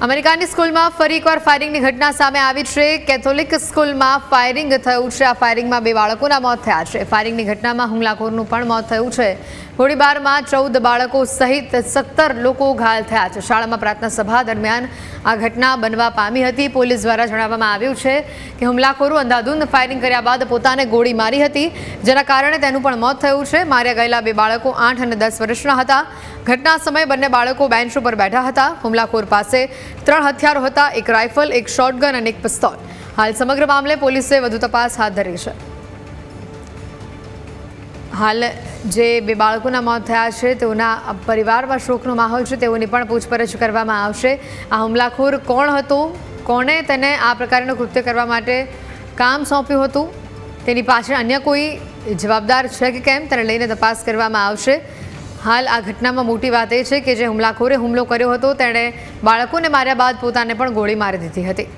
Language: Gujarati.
અમેરિકાની સ્કૂલમાં ફરી એકવાર ફાયરિંગની ઘટના સામે આવી છે। કેથોલિક સ્કૂલમાં ફાયરિંગ થયું છે। આ ફાયરિંગમાં 2 બાળકોના મોત થયા છે। ફાયરિંગની ઘટનામાં હુમલાખોરનું પણ મોત થયું છે। ગોળીબારમાં 14 બાળકો સહિત 17 લોકો ઘાયલ થયા છે। શાળામાં પ્રાર્થના સભા દરમિયાન આ ઘટના બનવા પામી હતી। પોલીસ દ્વારા જણાવવામાં આવ્યું છે કે હુમલાખોરો અંધાધૂંધ ફાયરિંગ કર્યા બાદ પોતાને ગોળી મારી હતી, જેના કારણે તેનું પણ મોત થયું છે। માર્યા ગયેલા 2 બાળકો 8 અને 10 વર્ષના હતા। ઘટના સમયે બંને બાળકો બેન્ચ ઉપર બેઠા હતા। હુમલાખોર પાસે 3 હથિયારો હતા, એક રાઇફલ, એક શોટગન અને એક પિસ્તોલ। હાલ સમગ્ર મામલે પોલીસે વધુ તપાસ હાથ ધરી છે। હાલ જે 2 બાળકોના મોત થયા છે તેઓના પરિવારમાં શોકનો માહોલ છે। તેઓની પણ પૂછપરછ કરવામાં આવશે। આ હુમલાખોર કોણ હતો, કોણે તેને આ પ્રકારનું કૃત્ય કરવા માટે કામ સોંપ્યું હતું, તેની પાછળ અન્ય કોઈ જવાબદાર છે કે કેમ, તેને લઈને તપાસ કરવામાં આવશે। હાલ આ ઘટનામાં મોટી વાત એ છે કે જે હુમલાખોરે હુમલો કર્યો હતો તેણે બાળકોને માર્યા બાદ પોતાને પણ ગોળી મારી દીધી હતી।